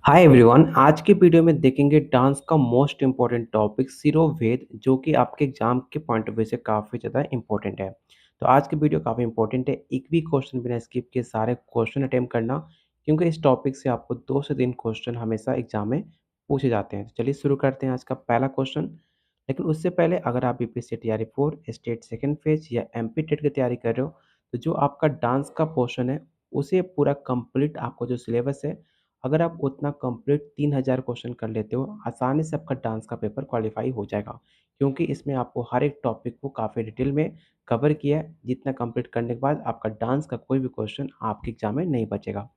Hi everyone, आज के video में देखेंगे डांस का मोस्ट इम्पॉर्टेंट टॉपिक सिरोवेद, जो कि आपके एग्जाम के पॉइंट ऑफ व्यू से काफ़ी ज़्यादा इम्पोर्टेंट है। तो आज की वीडियो काफ़ी इम्पोर्टेंट है, एक भी क्वेश्चन बिना स्किप किए सारे क्वेश्चन अटेम्प्ट करना, क्योंकि इस टॉपिक से आपको 2 से 3 क्वेश्चन हमेशा एग्जाम में पूछे जाते हैं। तो चलिए शुरू करते हैं आज का पहला क्वेश्चन। लेकिन उससे पहले अगर आप बीपीएससी तैयारी 4 स्टेट सेकंड फेज या एमपी टेट की तैयारी कर रहे हो, तो जो आपका डांस का पोर्शन है उसे पूरा कंप्लीट आपको जो सिलेबस है, अगर आप उतना कंप्लीट 3000 क्वेश्चन कर लेते हो, आसानी से आपका डांस का पेपर क्वालिफ़ाई हो जाएगा। क्योंकि इसमें आपको हर एक टॉपिक को काफ़ी डिटेल में कवर किया है, जितना कंप्लीट करने के बाद आपका डांस का कोई भी क्वेश्चन आपके एग्ज़ाम में नहीं बचेगा।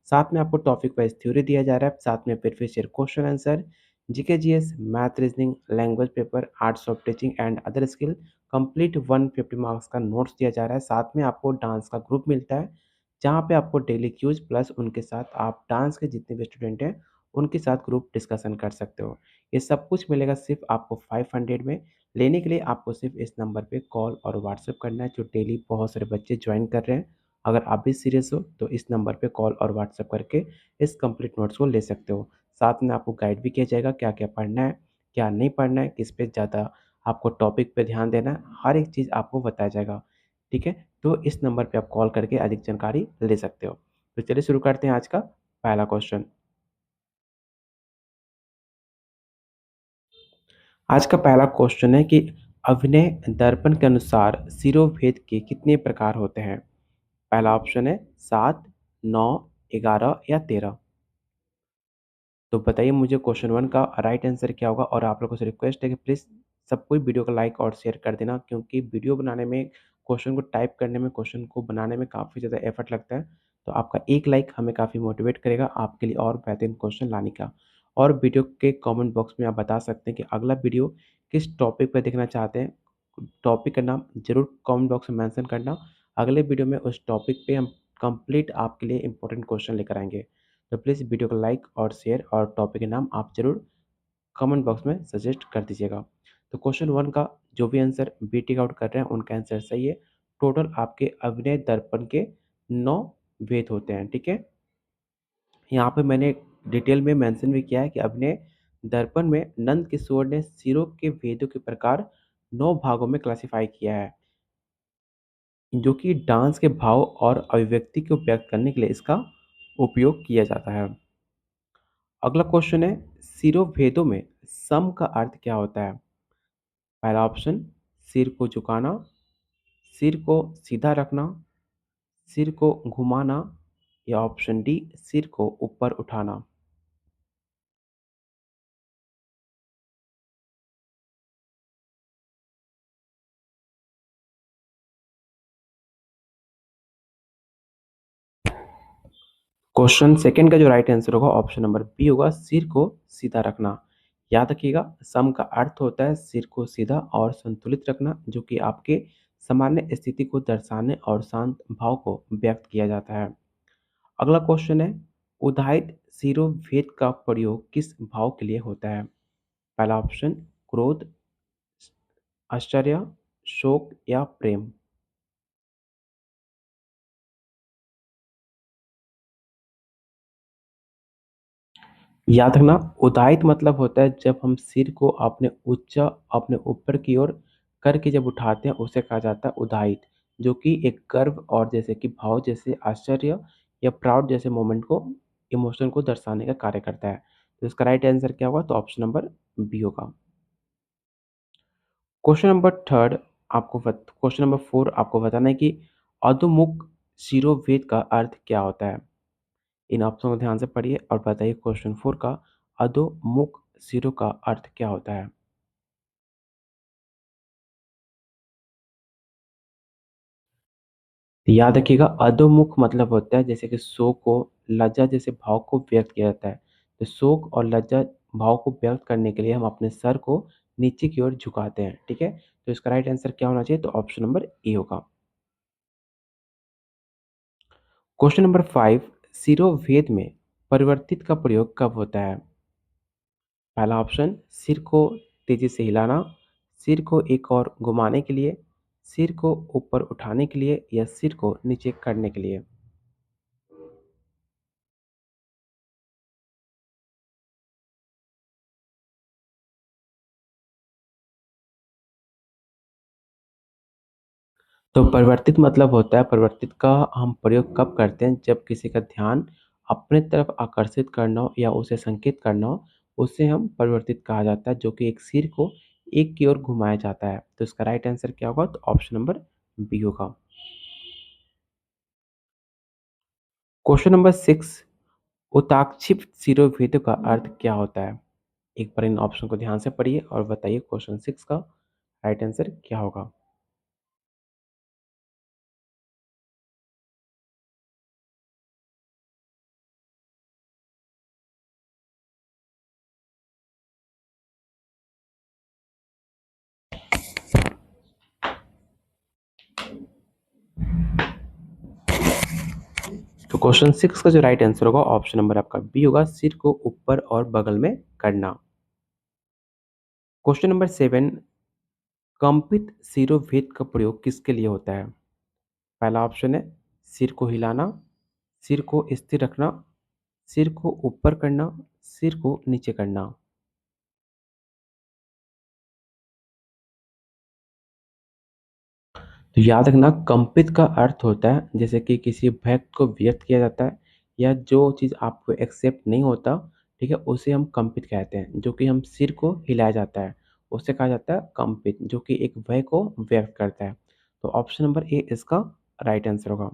साथ में आपको टॉपिक वाइज़ थ्योरी दिया जा रहा है, साथ में previous year question answer, GK GS, math reasoning, language paper, arts of teaching and other skill, complete 150 marks का नोट्स दिया जा रहा है। साथ में आपको डांस का ग्रुप मिलता है, जहाँ पे आपको डेली क्यूज प्लस उनके साथ आप डांस के जितने भी स्टूडेंट हैं, उनके साथ ग्रुप डिस्कशन कर सकते हो। ये सब कुछ मिलेगा सिर्फ़ आपको 500 में। लेने के लिए आपको सिर्फ़ इस नंबर पे कॉल और व्हाट्सएप करना है, जो डेली बहुत सारे बच्चे जॉइन कर रहे हैं। अगर आप भी सीरियस हो, तो इस नंबर पे कॉल और व्हाट्सएप करके इस कंप्लीट नोट्स को ले सकते हो। साथ में आपको गाइड भी किया जाएगा, क्या-क्या पढ़ना है, क्या नहीं पढ़ना है, किस पे ज़्यादा आपको टॉपिक पे ध्यान देना है, हर एक चीज़ आपको बताया जाएगा। ठीक है? तो इस नंबर पे आप कॉल करके अधिक जानकारी ले सकते हो। तो चलिए शुरू करते हैं आज का पहला क्वेश्चन। आज का पहला क्वेश्चन है कि अभिनय दर्पण के अनुसार शिरोभेद के कितने प्रकार होते हैं? पहला ऑप्शन है 7, 9, 11 या 13। तो बताइए मुझे क्वेश्चन 1 का राइट आंसर क्या होगा, और आप लोगों से रिक्वेस्ट है कि प्लीज़ सब कोई वीडियो को लाइक और शेयर कर देना, क्योंकि वीडियो बनाने में, क्वेश्चन को टाइप करने में, क्वेश्चन को बनाने में काफ़ी ज़्यादा एफर्ट लगता है। तो आपका एक लाइक हमें काफ़ी मोटिवेट करेगा आपके लिए और बेहतरीन क्वेश्चन लाने का। और वीडियो के कमेंट बॉक्स में आप बता सकते हैं कि अगला वीडियो किस टॉपिक पे देखना चाहते हैं। टॉपिक का नाम ज़रूर कमेंट बॉक्स में मेंशन करना। अगले वीडियो में उस टॉपिक पे हम कंप्लीट आपके लिए इम्पोर्टेंट क्वेश्चन लेकर आएँगे। तो प्लीज़ वीडियो को लाइक और शेयर और टॉपिक के नाम आप ज़रूर कमेंट बॉक्स में सजेस्ट कर दीजिएगा। तो क्वेश्चन 1 का जो भी आंसर बी टिक आउट कर रहे हैं उनका आंसर सही है। टोटल आपके अभिनय दर्पण के 9 वेद होते हैं, ठीक है? यहाँ पे मैंने डिटेल में मेंशन भी किया है कि अभिनय दर्पण में नंद किशोर ने सिरों के वेदों के प्रकार 9 भागों में क्लासिफाई किया है, जो कि डांस के भाव और अभिव्यक्ति को व्यक्त करने के लिए इसका उपयोग किया जाता है। अगला क्वेश्चन है, शिरोभेदों में सम का अर्थ क्या होता है? पहला ऑप्शन सिर को झुकाना, सिर को सीधा रखना, सिर को घुमाना, या ऑप्शन डी सिर को ऊपर उठाना। क्वेश्चन सेकंड का जो राइट आंसर होगा ऑप्शन नंबर बी होगा, सिर को सीधा रखना। याद रखिएगा, सम का अर्थ होता है सिर को सीधा और संतुलित रखना, जो कि आपके सामान्य स्थिति को दर्शाने और शांत भाव को व्यक्त किया जाता है। अगला क्वेश्चन है, उदाहित शिरोभेद का प्रयोग किस भाव के लिए होता है? पहला ऑप्शन क्रोध, आश्चर्य, शोक या प्रेम। याद रखना, उदाहित मतलब होता है जब हम सिर को अपने ऊपर की ओर करके जब उठाते हैं, उसे कहा जाता है उदाहित, जो कि एक गर्व और जैसे कि भाव, जैसे आश्चर्य या प्राउड जैसे मोमेंट को, इमोशन को दर्शाने का कार्य करता है। तो इसका राइट आंसर क्या होगा? तो ऑप्शन नंबर बी होगा। Question number third, question number 4 आपको बताना है कि अधोमुख शिरोभेद का अर्थ क्या होता है? इन ऑप्शन को ध्यान से पढ़िए और बताइए क्वेश्चन 4 का अधोमुख सिरों का अर्थ क्या होता है? याद रखिएगा, अधोमुख मतलब होता है जैसे कि शोक को, लज्जा जैसे भाव को व्यक्त किया जाता है। तो शोक और लज्जा भाव को व्यक्त करने के लिए हम अपने सर को नीचे की ओर झुकाते हैं, ठीक है? तो इसका राइट आंसर क्या होना चाहिए? तो ऑप्शन नंबर ए होगा। क्वेश्चन नंबर 5, शिरोभेद में परिवर्तित का प्रयोग कब होता है? पहला ऑप्शन सिर को तेजी से हिलाना, सिर को एक और घुमाने के लिए, सिर को ऊपर उठाने के लिए, या सिर को नीचे करने के लिए। तो परिवर्तित मतलब होता है, परिवर्तित का हम प्रयोग कब करते हैं जब किसी का ध्यान अपने तरफ आकर्षित करना हो या उसे संकेत करना हो, उसे हम परिवर्तित कहा जाता है, जो कि एक सिर को एक की ओर घुमाया जाता है। तो इसका राइट आंसर क्या होगा? तो ऑप्शन नंबर बी होगा। क्वेश्चन नंबर 6, उताक्षिप्त शिरोभेद का अर्थ क्या होता है? एक बार इन ऑप्शन को ध्यान से पढ़िए और बताइए क्वेश्चन 6 का राइट आंसर क्या होगा? तो क्वेश्चन 6 का जो राइट आंसर होगा ऑप्शन नंबर आपका बी होगा, सिर को ऊपर और बगल में करना। क्वेश्चन नंबर 7, कंपित शिरोभेद का प्रयोग किसके लिए होता है? पहला ऑप्शन है सिर को हिलाना, सिर को स्थिर रखना, सिर को ऊपर करना, सिर को नीचे करना। तो याद रखना, कंपित का अर्थ होता है जैसे कि किसी व्यक्त को व्यक्त किया जाता है या जो चीज़ आपको एक्सेप्ट नहीं होता, ठीक है, उसे हम कंपित कहते हैं। जो कि हम सिर को हिलाया जाता है, उसे कहा जाता है कंपित, जो कि एक भय को व्यक्त करता है। तो ऑप्शन नंबर ए इसका राइट आंसर होगा।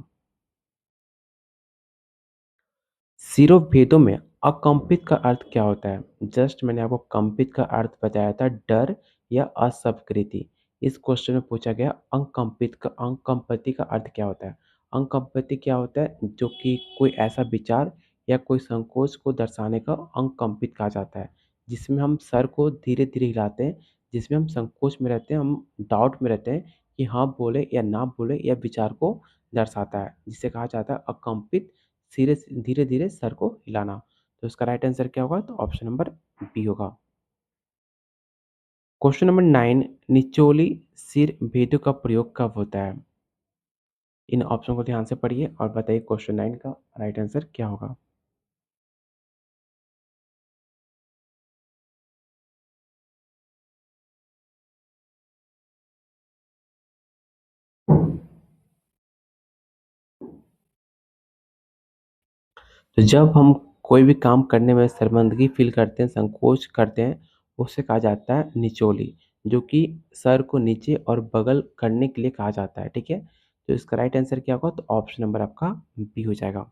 शिरोभेदों में अकंपित का अर्थ क्या होता है? जस्ट मैंने आपको कंपित का अर्थ बताया था, डर या अस्वीकृति। इस क्वेश्चन में पूछा गया अंकम्पति का अर्थ क्या होता है? अंकम्पति क्या होता है? जो कि कोई ऐसा विचार या कोई संकोच को दर्शाने का अंकम्पित कहा जाता है, जिसमें हम सर को धीरे धीरे हिलाते हैं, जिसमें हम संकोच में रहते हैं, हम डाउट में रहते हैं कि हाँ बोले या ना बोले, या विचार को दर्शाता है, जिसे कहा जाता है अकंपित। धीरे-धीरे सर को हिलाना। तो इसका राइट आंसर क्या होगा? तो ऑप्शन नंबर बी होगा। क्वेश्चन नंबर 9, निचोली सिर भेदों का प्रयोग कब होता है? इन ऑप्शन को ध्यान से पढ़िए और बताइए क्वेश्चन 9 का राइट आंसर क्या होगा? तो जब हम कोई भी काम करने में शर्मिंदगी फ़ील करते हैं, संकोच करते हैं, उसे कहा जाता है निचोली, जो कि सर को नीचे और बगल करने के लिए कहा जाता है, ठीक है? तो इसका राइट आंसर क्या होगा? तो ऑप्शन नंबर आपका बी हो जाएगा।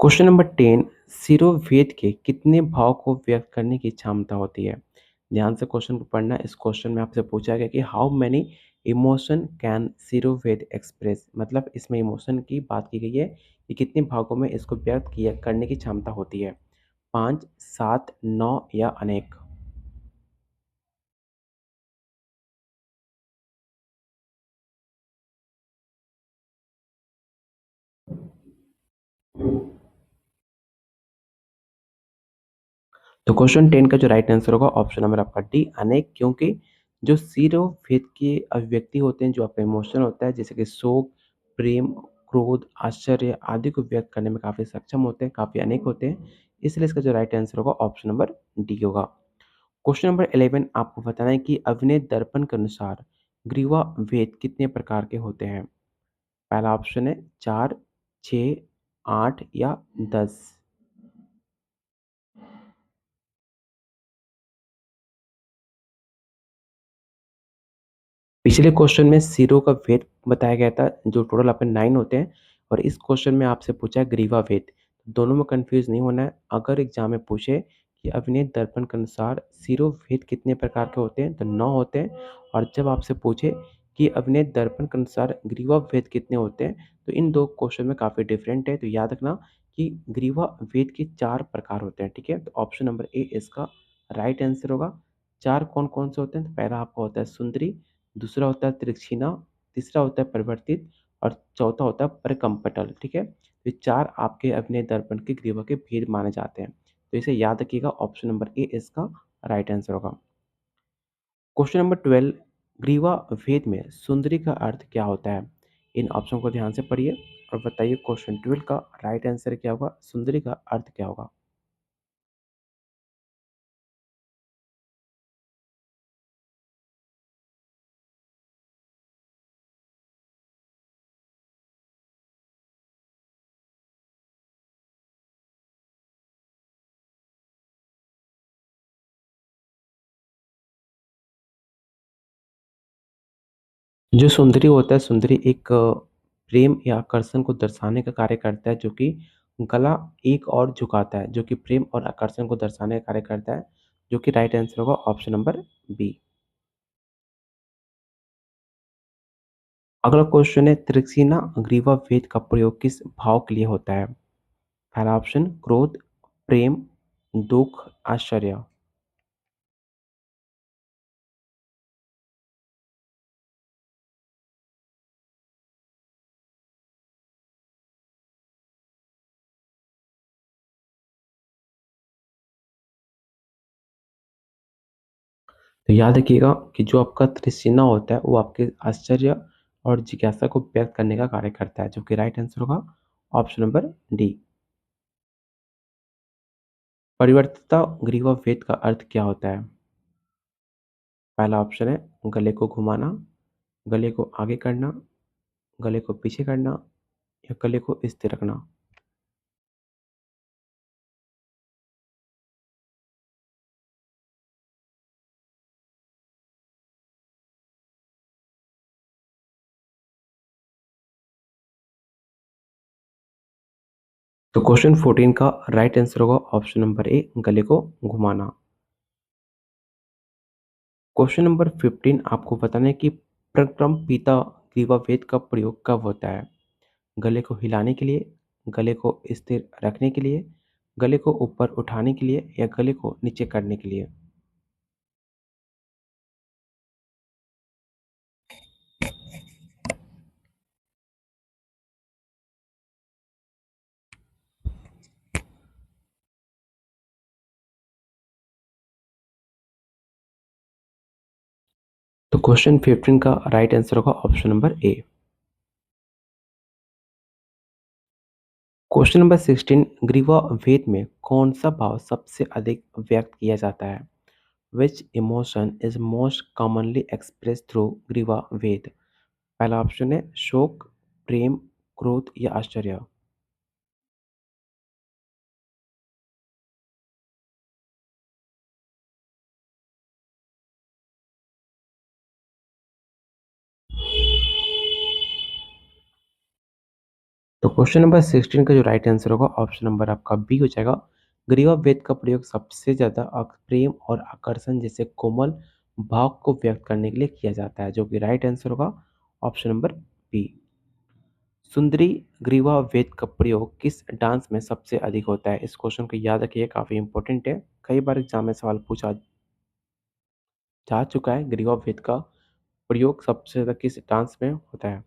क्वेश्चन नंबर 10, सिरोवेद के कितने भाव को व्यक्त करने की क्षमता होती है? ध्यान से क्वेश्चन को पढ़ना। इस क्वेश्चन में आपसे पूछा गया कि हाउ मैनी इमोशन कैन सिरोवेद एक्सप्रेस, मतलब इसमें इमोशन की बात की गई है कि कितने भागों में इसको व्यक्त किया करने की क्षमता होती है? 5, 7, 9 या अनेक? तो क्वेश्चन 10 का जो राइट आंसर होगा ऑप्शन नंबर आपका डी अनेक, क्योंकि जो सिरोवेद के अभिव्यक्ति होते हैं, जो आपका इमोशन होता है जैसे कि शोक, प्रेम, क्रोध, आश्चर्य आदि को व्यक्त करने में काफ़ी सक्षम होते हैं, काफ़ी अनेक होते हैं। इसलिए इसका जो राइट आंसर होगा ऑप्शन नंबर डी होगा। क्वेश्चन नंबर 11, आपको बताना है कि अभिनय दर्पण के अनुसार ग्रीवा भेद कितने प्रकार के होते हैं? पहला ऑप्शन है 4, 6, 8 या 10। पिछले क्वेश्चन में सिरों का भेद बताया गया था, जो टोटल आपके 9 होते हैं, और इस क्वेश्चन में आपसे पूछा है ग्रीवा भेद। दोनों में कन्फ्यूज़ नहीं होना है। अगर एग्ज़ाम में पूछे कि अभिनय दर्पण के अनुसार सिरों भेद कितने प्रकार के होते हैं, तो 9 होते हैं, और जब आपसे पूछे कि अभिनय दर्पण के अनुसार ग्रीवा भेद कितने होते हैं, तो इन 2 क्वेश्चन में काफ़ी डिफरेंट है। तो याद रखना कि ग्रीवा भेद के 4 प्रकार होते हैं, ठीक है? तो ऑप्शन नंबर ए इसका राइट आंसर होगा। 4 कौन-कौन से होते हैं? तो पहला आपका होता है सुंदरी, दूसरा होता है तिरछीना, तीसरा होता है परिवर्तित, और चौथा होता है परिकम्पटल, ठीक है? ये 4 आपके अभिनय दर्पण के ग्रीवा के भेद माने जाते हैं। तो इसे याद रखिएगा, ऑप्शन नंबर ए इसका राइट आंसर होगा। क्वेश्चन नंबर 12, ग्रीवा भेद में सुंदरी का अर्थ क्या होता है? इन ऑप्शन को ध्यान से पढ़िए और बताइए क्वेश्चन 12 का राइट आंसर क्या होगा? सुंदरी का अर्थ क्या होगा? जो सुंदरी होता है, सुंदरी एक प्रेम या आकर्षण को दर्शाने का कार्य करता है, जो कि गला एक ओर झुकाता है, जो कि प्रेम और आकर्षण को दर्शाने का कार्य करता है, जो कि राइट आंसर होगा ऑप्शन नंबर बी। अगला क्वेश्चन है, त्रिरक्षिणा ग्रीवा भेद का प्रयोग किस भाव के लिए होता है? पहला ऑप्शन क्रोध, प्रेम, दुख, आश्चर्य। तो याद रखिएगा कि जो आपका त्रिरक्षिणा होता है, वो आपके आश्चर्य और जिज्ञासा को व्यक्त करने का कार्य करता है, जो कि राइट आंसर होगा ऑप्शन नंबर डी। परिवर्तिता ग्रीवा भेद का अर्थ क्या होता है? पहला ऑप्शन है गले को घुमाना, गले को आगे करना, गले को पीछे करना या गले को स्थिर रखना। तो क्वेश्चन 14 का राइट आंसर होगा ऑप्शन नंबर ए, गले को घुमाना। क्वेश्चन नंबर 15 आपको बताना है कि परक्रमपिता ग्रीवा भेद का प्रयोग कब होता है? गले को हिलाने के लिए, गले को स्थिर रखने के लिए, गले को ऊपर उठाने के लिए या गले को नीचे करने के लिए। तो क्वेश्चन 15 का राइट आंसर होगा option number A. Question number 16, ग्रीवा भेद में कौन सा भाव सबसे अधिक व्यक्त किया जाता है? Which emotion is most commonly express through ग्रीवा भेद? पहला ऑप्शन है शोक, प्रेम, क्रोध या आश्चर्य। तो क्वेश्चन नंबर 16 का जो राइट आंसर होगा ऑप्शन नंबर आपका बी हो जाएगा। ग्रीवा भेद का प्रयोग सबसे ज्यादा प्रेम और आकर्षण जैसे कोमल भाव को व्यक्त करने के लिए किया जाता है, जो कि राइट आंसर होगा ऑप्शन नंबर बी। सुंदरी ग्रीवा भेद का प्रयोग किस डांस में सबसे अधिक होता है? इस क्वेश्चन को याद रखिए, काफी इंपॉर्टेंट है, कई बार एग्जाम में सवाल पूछा जा चुका है। ग्रीवा भेद का प्रयोग सबसे ज्यादा किस डांस में होता है?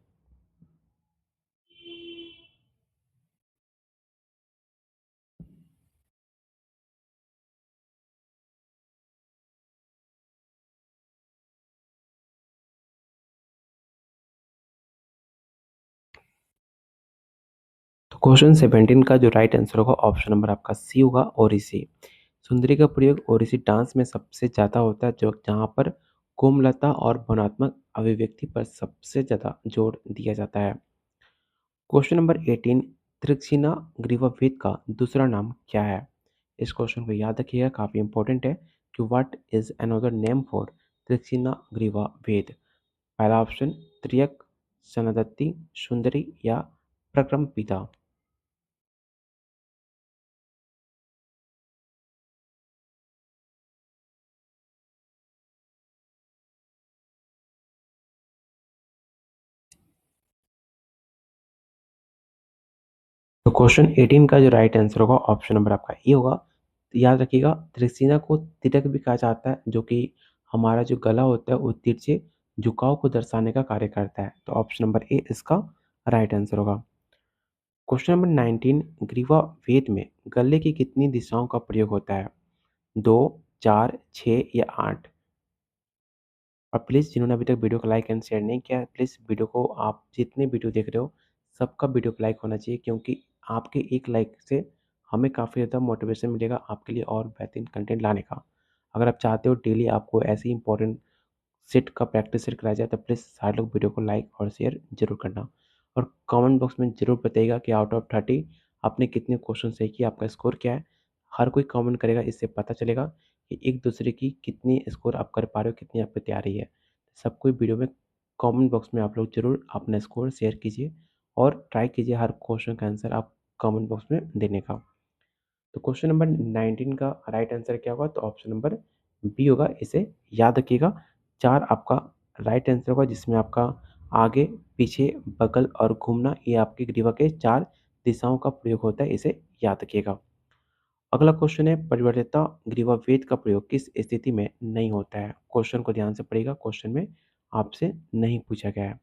तो क्वेश्चन 17 का जो राइट आंसर होगा ऑप्शन नंबर आपका सी होगा, ओडिसी। सुंदरी का प्रयोग ओडिसी डांस में सबसे ज़्यादा होता है, जो जहाँ पर कोमलता और भावनात्मक अभिव्यक्ति पर सबसे ज़्यादा जोर दिया जाता है। क्वेश्चन नंबर 18, त्रिक्षिणा ग्रीवा भेद का दूसरा नाम क्या है? इस क्वेश्चन को याद रखिएगा, काफ़ी इंपॉर्टेंट है कि what is another name for त्रिक्षिणा ग्रीवा भेद? पहला ऑप्शन त्रियक, सनदत्ती, सुंदरी या प्रक्रमपिता। तो क्वेश्चन 18 का जो राइट आंसर होगा ऑप्शन नंबर आपका ए होगा। तो याद रखिएगा, त्रिसेना को तिलक भी कहा जाता है, जो कि हमारा जो गला होता है वो तिरछे झुकाव को दर्शाने का कार्य करता है। तो ऑप्शन नंबर ए इसका राइट आंसर होगा। क्वेश्चन नंबर 19, ग्रीवा भेद में गले की कितनी दिशाओं का प्रयोग होता है? दो, चार, छः या आठ? और प्लीज़ जिन्होंने अभी तक वीडियो को लाइक एंड शेयर नहीं किया है, प्लीज़ वीडियो को, आप जितने वीडियो देख रहे हो सबका वीडियो को लाइक होना चाहिए, क्योंकि आपके एक लाइक से हमें काफ़ी ज़्यादा मोटिवेशन मिलेगा आपके लिए और बेहतरीन कंटेंट लाने का। अगर आप चाहते हो डेली आपको ऐसे ही इंपॉर्टेंट सेट का प्रैक्टिस सेट कराया जाए, तो प्लीज़ सारे लोग वीडियो को लाइक और शेयर ज़रूर करना। और कमेंट बॉक्स में ज़रूर बताइएगा कि आउट ऑफ 30 आपने कितने क्वेश्चन सही किए, आपका स्कोर क्या है। हर कोई कमेंट करेगा, इससे पता चलेगा कि एक दूसरे की कितनी स्कोर आप कर पा रहे हो, कितनी आपकी तैयारी है। सबको वीडियो में कमेंट बॉक्स में आप लोग ज़रूर अपना स्कोर शेयर कीजिए और ट्राई कीजिए हर क्वेश्चन का आंसर आप कमेंट बॉक्स में देने का। तो क्वेश्चन नंबर 19 का राइट आंसर क्या होगा? तो ऑप्शन नंबर बी होगा। इसे याद रखिएगा। 4 आपका राइट आंसर होगा जिसमें आपका आगे, पीछे, बगल और घूमना ये आपकी ग्रीवा के 4 दिशाओं का प्रयोग होता है, इसे याद रखिएगा। अगला क्वेश्चन है परिवर्तिता ग्रीवा भेद का प्रयोग किस स्थिति में नहीं होता है? क्वेश्चन को ध्यान से पढ़िएगा, क्वेश्चन में आपसे नहीं पूछा गया है।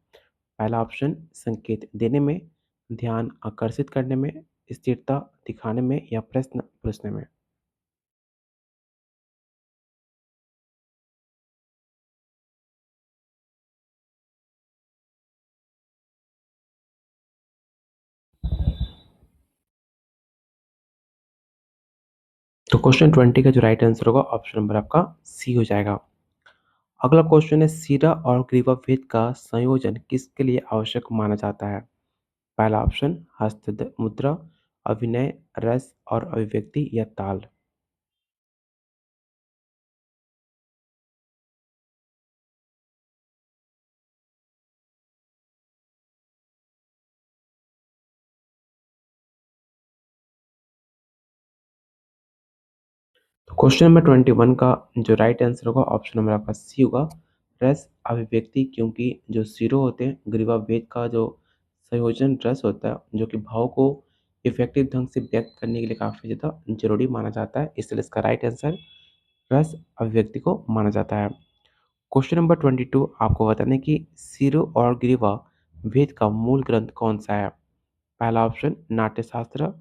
पहला ऑप्शन संकेत देने में, ध्यान आकर्षित करने में, स्थिरता दिखाने में या प्रश्न पूछने में। तो क्वेश्चन 20 का जो राइट आंसर होगा ऑप्शन नंबर आपका सी हो जाएगा। अगला क्वेश्चन है सिरा और ग्रीवा भेद का संयोजन किसके लिए आवश्यक माना जाता है? पहला ऑप्शन हस्त मुद्रा, अभिनय, रस और अभिव्यक्ति या ताल। तो क्वेश्चन नंबर 21 का जो राइट आंसर होगा ऑप्शन नंबर आपका सी होगा। रस अभिव्यक्ति, क्योंकि जो सिरों होते हैं ग्रीवा भेद का जो संयोजन रस होता है जो कि भाव को इफेक्टिव ढंग से व्यक्त करने के लिए काफ़ी ज़्यादा जरूरी माना जाता है, इसलिए इसका राइट आंसर रस अभिव्यक्ति को माना जाता है। क्वेश्चन नंबर 22 आपको बताना है कि सिरो और ग्रीवा भेद का मूल ग्रंथ कौन सा है? पहला ऑप्शन नाट्यशास्त्र,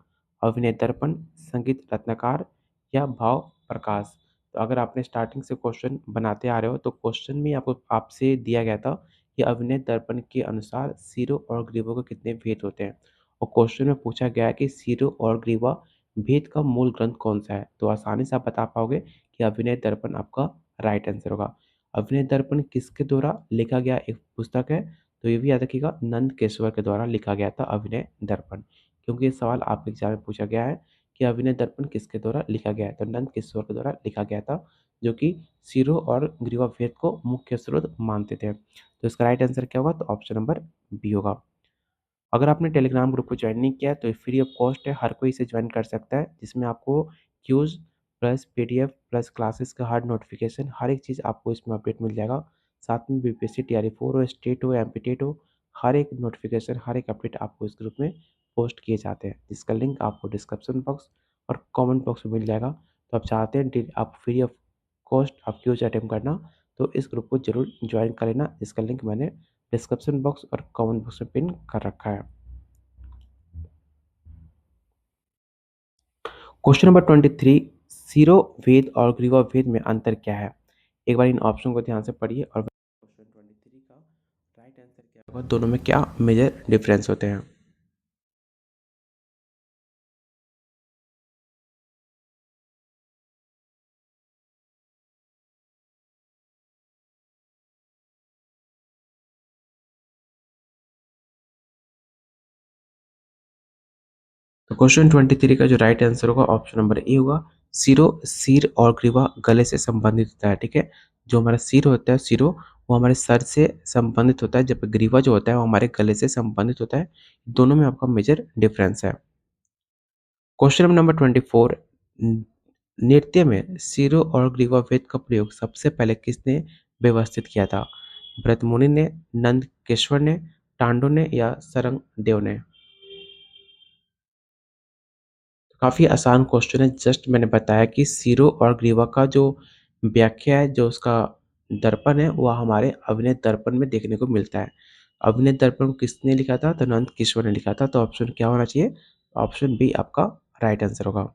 अभिनय दर्पण, संगीत रत्नाकर या भाव प्रकाश। तो अगर आपने स्टार्टिंग से क्वेश्चन बनाते आ रहे हो तो क्वेश्चन में आपको आपसे दिया गया था कि अभिनय दर्पण के अनुसार सिरों और ग्रीवों के कितने भेद होते हैं और क्वेश्चन में पूछा गया है कि सिरों और ग्रीवा भेद का मूल ग्रंथ कौन सा है। तो आसानी से आप बता पाओगे कि अभिनय दर्पण आपका राइट आंसर होगा। अभिनय दर्पण किसके द्वारा लिखा गया एक पुस्तक है, तो ये भी याद रखिएगा नंद केशवर के द्वारा लिखा गया था अभिनय दर्पण। क्योंकि ये सवाल आपके एग्जाम में पूछा गया है कि अभिनय दर्पण किसके द्वारा लिखा गया है, तो नंद किशोर के द्वारा लिखा गया था जो कि सिरों और ग्रीवा भेद को मुख्य स्रोत मानते थे। तो इसका राइट आंसर क्या होगा? तो ऑप्शन नंबर बी होगा। अगर आपने टेलीग्राम ग्रुप को ज्वाइन नहीं किया है तो ये फ्री ऑफ कॉस्ट है, हर कोई इसे ज्वाइन कर सकता है जिसमें आपको quiz plus PDF plus classes का हर नोटिफिकेशन हर एक चीज़ आपको इसमें अपडेट मिल जाएगा। साथ में बीपीएससी टीआरई 4 हो, स्टेट हो, एमपी टेट हो, हर एक नोटिफिकेशन हर एक अपडेट आपको इस ग्रुप में पोस्ट किए जाते हैं जिसका लिंक आपको डिस्क्रिप्शन बॉक्स और कमेंट बॉक्स में मिल जाएगा। तो आप चाहते हैं आप फ्री ऑफ कॉस्ट आप क्यूज अटेम्प्ट करना तो इस ग्रुप को जरूर ज्वाइन कर लेना, जिसका लिंक मैंने डिस्क्रिप्शन बॉक्स और कमेंट बॉक्स में पिन कर रखा है। क्वेश्चन नंबर 23 सिरो वेद और ग्रीवा वेद में अंतर क्या है? एक बार इन ऑप्शन को ध्यान से पढ़िए और क्वेश्चन 23 का राइट आंसर क्या होगा, दोनों में क्या मेजर डिफरेंस होते हैं। तो क्वेश्चन 23 का जो राइट आंसर होगा ऑप्शन नंबर ए होगा। सिरो सिर और ग्रीवा गले से संबंधित होता है, ठीक है। जो हमारा सिर होता है सिरो वो हमारे सर से संबंधित होता है, जब ग्रीवा जो होता है वो हमारे गले से संबंधित होता है। दोनों में आपका मेजर डिफरेंस है। क्वेश्चन नंबर 24 नृत्य में सिरो और ग्रीवा भेद का प्रयोग सबसे पहले किसने व्यवस्थित किया था? भरत मुनि ने, नंद केशवर ने, टांडो ने या सरंग देव ने? काफी आसान क्वेश्चन है, जस्ट मैंने बताया कि सिरो और ग्रीवा का जो व्याख्या है जो उसका दर्पण है वह हमारे अभिनय दर्पण में देखने को मिलता है। अभिनय दर्पण को किसने लिखा था? तो नंद किशोर ने लिखा था। तो ऑप्शन क्या होना चाहिए? ऑप्शन बी आपका राइट आंसर होगा।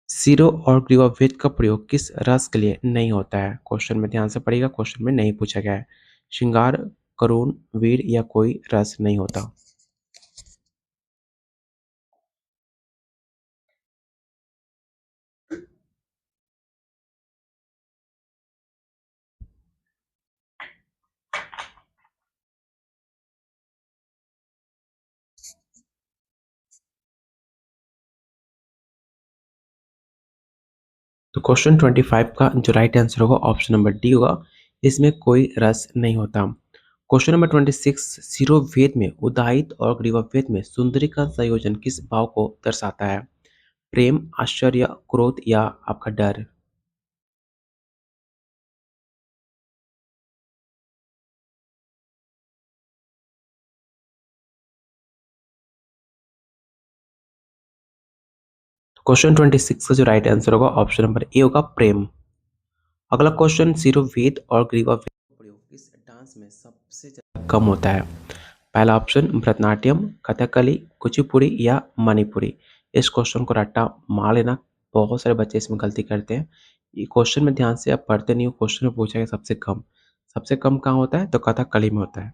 सिरो और ग्रीवाभेद का प्रयोग किस रस के लिए नहीं होता है? क्वेश्चन में ध्यान से पढ़िएगा, क्वेश्चन में नहीं पूछा गया है। श्रृंगार, करुण, वीर या कोई रस नहीं होता। तो क्वेश्चन 25 का जो राइट आंसर होगा ऑप्शन नंबर डी होगा। इसमें कोई रस नहीं होता। क्वेश्चन नंबर 26, सिरोवेद में उदाहित और ग्रीवावेद में सुंदरी का संयोजन किस भाव को दर्शाता है? प्रेम, आश्चर्य, क्रोध या आपका डर? क्वेश्चन 26 का जो राइट आंसर होगा ऑप्शन नंबर ए होगा प्रेम। अगला क्वेश्चन, सिरोवेद और ग्रीवावेद का प्रयोग किस डांस में सबसे ज्यादा कम होता है? पहला ऑप्शन भरतनाट्यम, कथकली, कुचिपुड़ी या मणिपुरी। इस क्वेश्चन को रट्टा मार लेना, बहुत सारे बच्चे इसमें गलती करते हैं। ये क्वेश्चन में ध्यान से आप पढ़ते नहीं हो, क्वेश्चन में पूछा गया सबसे कम कहाँ होता है? तो कथकली में होता है।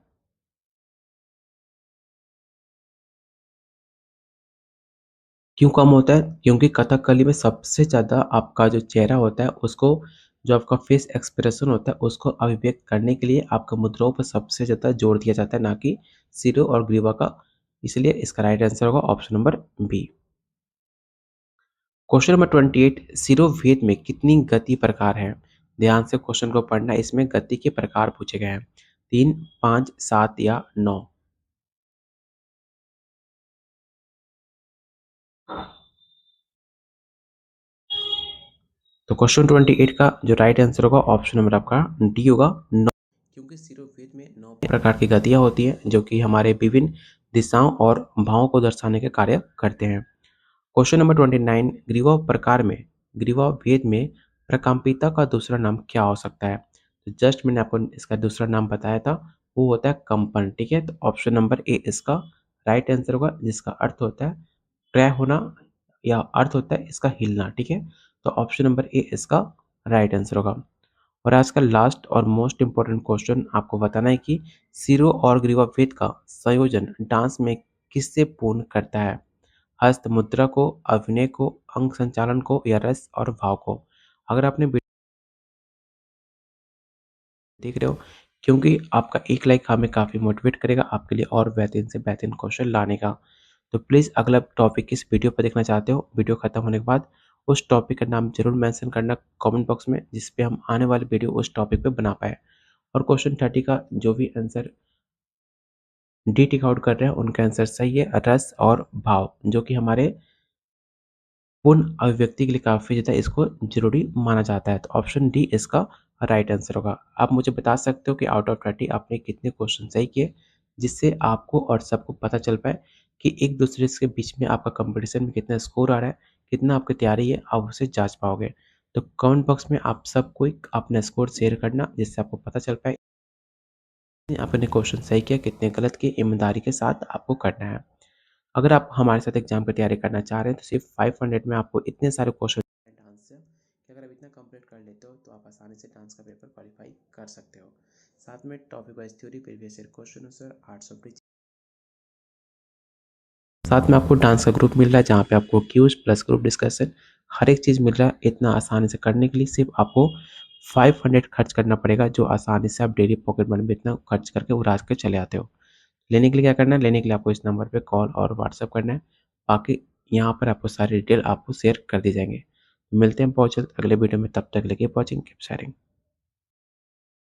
क्यों कम होता है? क्योंकि कथकली में सबसे ज़्यादा आपका जो चेहरा होता है उसको, जो आपका फेस एक्सप्रेशन होता है उसको अभिव्यक्त करने के लिए आपका मुद्राओं पर सबसे ज़्यादा जोर दिया जाता है, ना कि सिरों और ग्रीवा का। इसलिए इसका राइट आंसर होगा option number B. Question number 28, सिरोवेद में कितनी गति प्रकार हैं? ध्यान से क्वेश्चन को पढ़ना, इसमें गति के प्रकार पूछे गए हैं। 3, 5, 7 या 9? तो क्वेश्चन 28 का जो राइट आंसर होगा ऑप्शन नंबर आपका डी होगा, 9। क्योंकि सिरोवेद में 9 प्रकार की गतियाँ होती हैं जो कि हमारे विभिन्न दिशाओं और भावों को दर्शाने के कार्य करते हैं। क्वेश्चन नंबर 29, ग्रीवा प्रकार में, ग्रीवा भेद में प्रकम्पिता का दूसरा नाम क्या हो सकता है? तो जस्ट मैंने आपको इसका दूसरा नाम बताया था, वो होता है कंपन। ठीक है, तो ऑप्शन नंबर ए इसका राइट आंसर होगा, जिसका अर्थ होता है क्रय होना या अर्थ होता है इसका हिलना। ठीक है, तो ऑप्शन नंबर ए इसका राइट आंसर होगा। और आज का लास्ट और मोस्ट इंपॉर्टेंट क्वेश्चन आपको बताना है कि सिरो और ग्रीवा भेद का संयोजन डांस में किससे पूर्ण करता है? हस्त मुद्रा को, अभिनय को, अंग संचालन को या रस और भाव को? अगर आपने वीडियो देख रहे हो, क्योंकि आपका एक लाइक हमें काफ़ी मोटिवेट करेगा आपके लिए और बेहतरीन से बेहतरीन क्वेश्चन लाने का। तो प्लीज़ अगला टॉपिक किस वीडियो पर देखना चाहते हो, वीडियो खत्म होने के बाद उस टॉपिक का नाम जरूर मेंशन करना कमेंट बॉक्स में, जिस पे हम आने वाली वीडियो उस टॉपिक पे बना पाए। और क्वेश्चन 30 का जो भी आंसर डी टिक आउट कर रहे हैं उनका आंसर सही है, रस और भाव, जो कि हमारे पूर्ण अभिव्यक्ति के लिए काफ़ी ज़्यादा इसको ज़रूरी माना जाता है। तो ऑप्शन डी इसका राइट आंसर होगा। आप मुझे बता सकते हो कि आउट ऑफ 30 आपने कितने क्वेश्चन सही किए, जिससे आपको और सबको पता चल पाए कि एक दूसरे के बीच में आपका कंपटीशन में कितना स्कोर आ रहा है, कितना आपकी तैयारी है, आप उसे जाँच पाओगे। तो कमेंट बॉक्स में आप सबको एक अपना स्कोर शेयर करना, जिससे आपको पता चल पाए आपने क्वेश्चन सही किया, कितने गलत किए, ईमानदारी के साथ आपको करना है। अगर आप हमारे साथ एग्जाम की तैयारी करना चाह रहे हैं तो सिर्फ 500 में आपको इतने सारे क्वेश्चन डांस से कि अगर आप इतना कंप्लीट कर लेते हो तो आप आसानी से डांस का पेपर क्वालिफाई कर सकते हो। साथ में topic wise theory, previous year question answer, arts of teaching, साथ में आपको डांस का ग्रुप मिल रहा है जहाँ पे आपको क्यूज प्लस ग्रुप डिस्कशन हर एक चीज़ मिल रहा है। इतना आसानी से करने के लिए सिर्फ आपको 500 खर्च करना पड़ेगा, जो आसानी से आप डेली पॉकेट मनी में इतना खर्च करके उड़ा के चले आते हो। लेने के लिए क्या करना है? लेने के लिए आपको इस नंबर पे कॉल और व्हाट्सएप करना है। बाकी यहाँ पर आपको सारी डिटेल आपको शेयर कर दी जाएँगे। मिलते हैं बहुत जल्द अगले वीडियो में, तब तक के लिए कीप वॉचिंग, कीप शेयरिंग।